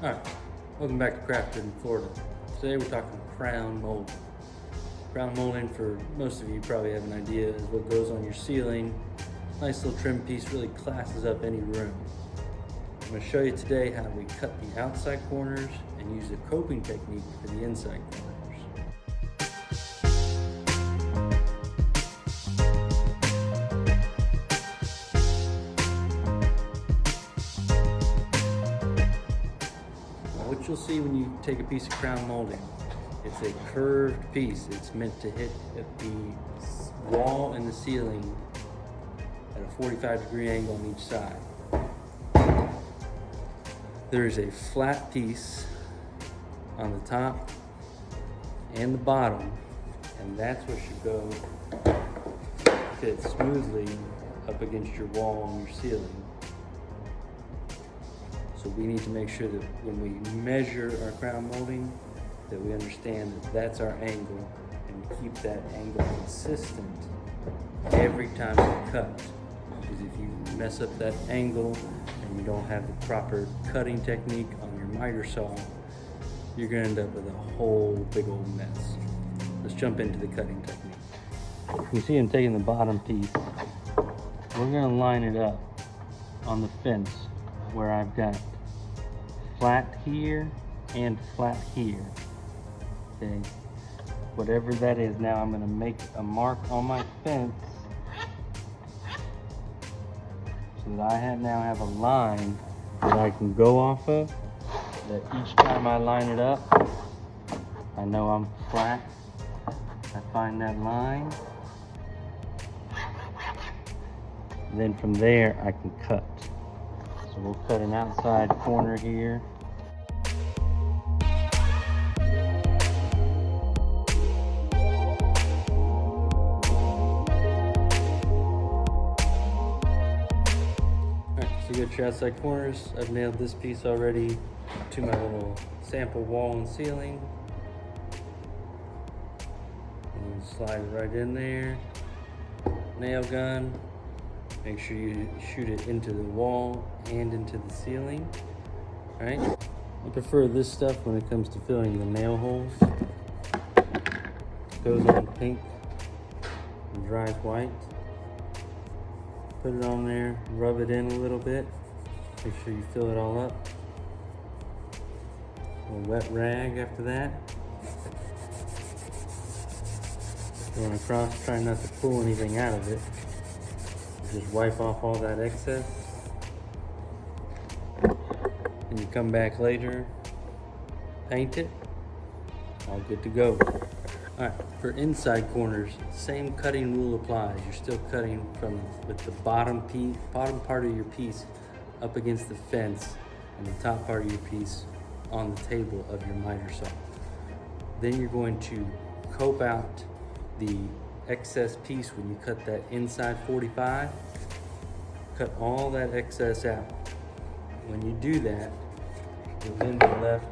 Alright, welcome back to Carpentry in Florida. Today we're talking crown molding. Crown molding, for most of you probably have an idea, is what goes on your ceiling. Nice little trim piece, really classes up any room. I'm going to show you today how we cut the outside corners and use the coping technique for the inside corners. What you'll see when you take a piece of crown molding, it's a curved piece. It's meant to hit at the wall and the ceiling at a 45-degree angle on each side. There is a flat piece on the top and the bottom, and that's what should go fit smoothly up against your wall and your ceiling. So we need to make sure that when we measure our crown molding, that we understand that that's our angle and keep that angle consistent every time we cut. Because if you mess up that angle and you don't have the proper cutting technique on your miter saw, you're gonna end up with a whole big old mess. Let's jump into the cutting technique. You see I'm taking the bottom piece. We're gonna line it up on the fence where I've got flat here and flat here. Okay, whatever that is. Now I'm going to make a mark on my fence so that I now have a line that I can go off of, that each time I line it up, I know I'm flat. I find that line, and then from there I can cut. So we'll cut an outside corner here. Alright, so you got your outside corners. I've nailed this piece already to my little sample wall and ceiling. And slide it right in there. Nail gun. Make sure you shoot it into the wall and into the ceiling. Alright, I prefer this stuff when it comes to filling the nail holes. It goes on pink and dries white. Put it on there, rub it in a little bit. Make sure you fill it all up. A wet rag after that. Going across, try not to pull anything out of it. Just wipe off all that excess. And you come back later, paint it, all good to go. All right, for inside corners, same cutting rule applies. You're still cutting with the bottom part of your piece up against the fence and the top part of your piece on the table of your miter saw. Then you're going to cope out the excess piece when you cut that inside 45. Cut all that excess out. When you do that, you'll then be left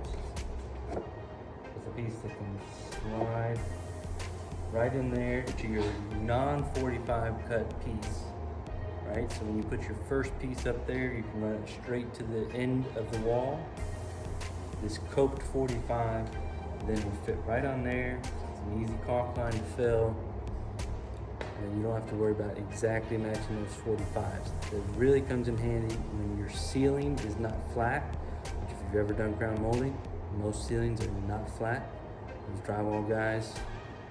with a piece that can slide right in there to your non-45 cut piece. Right? So when you put your first piece up there, you can run it straight to the end of the wall. This coped 45 then will fit right on there. It's an easy caulk line to fill. And you don't have to worry about exactly matching those 45s. It really comes in handy when your ceiling is not flat, which if you've ever done crown molding, most ceilings are not flat. Those drywall guys,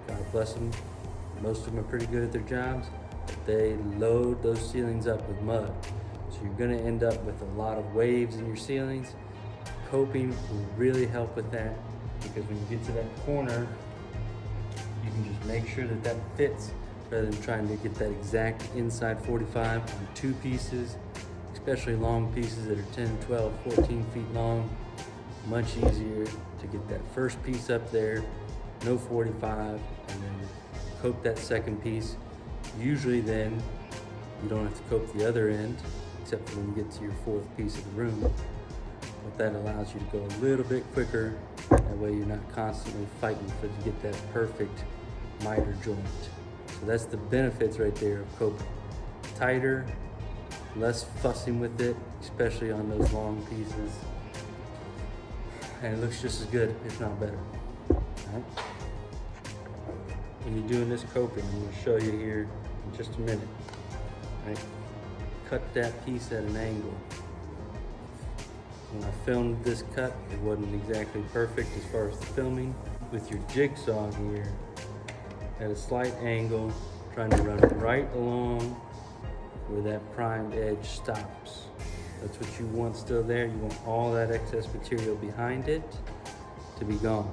God bless them, most of them are pretty good at their jobs, but they load those ceilings up with mud. So you're gonna end up with a lot of waves in your ceilings. Coping will really help with that, because when you get to that corner, you can just make sure that that fits, rather than trying to get that exact inside 45 on two pieces, especially long pieces that are 10, 12, 14 feet long. Much easier to get that first piece up there, no 45, and then cope that second piece. Usually then you don't have to cope the other end, except for when you get to your fourth piece of the room. But that allows you to go a little bit quicker. That way you're not constantly fighting to get that perfect miter joint. So that's the benefits right there of coping. Tighter, less fussing with it, especially on those long pieces. and it looks just as good, if not better. All right. When you're doing this coping, I'm going to show you here in just a minute. All right. Cut that piece at an angle. When I filmed this cut, it wasn't exactly perfect as far as the filming. With your jigsaw here, at a slight angle, trying to run right along where that primed edge stops. That's what you want still there. You want all that excess material behind it to be gone.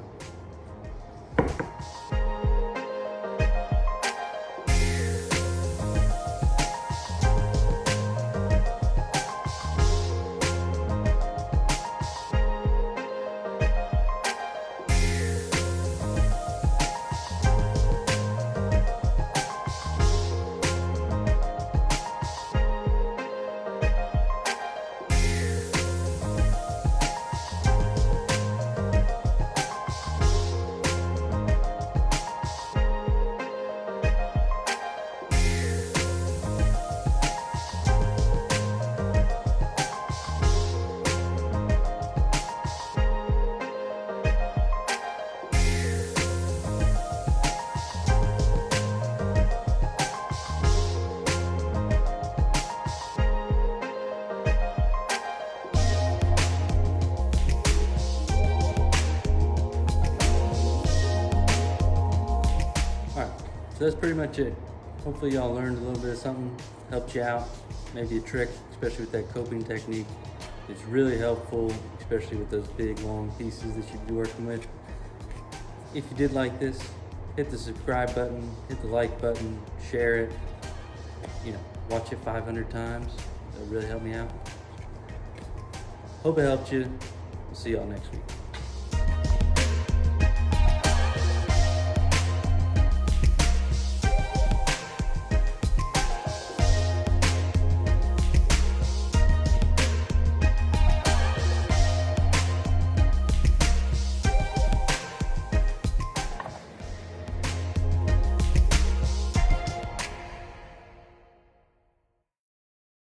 So that's pretty much it. Hopefully y'all learned a little bit of something, helped you out, maybe a trick, especially with that coping technique. It's really helpful, especially with those big long pieces that you'd be working with. If you did like this, hit the subscribe button, hit the like button, share it, watch it 500 times. That'll really help me out. Hope it helped you. We'll see y'all next week.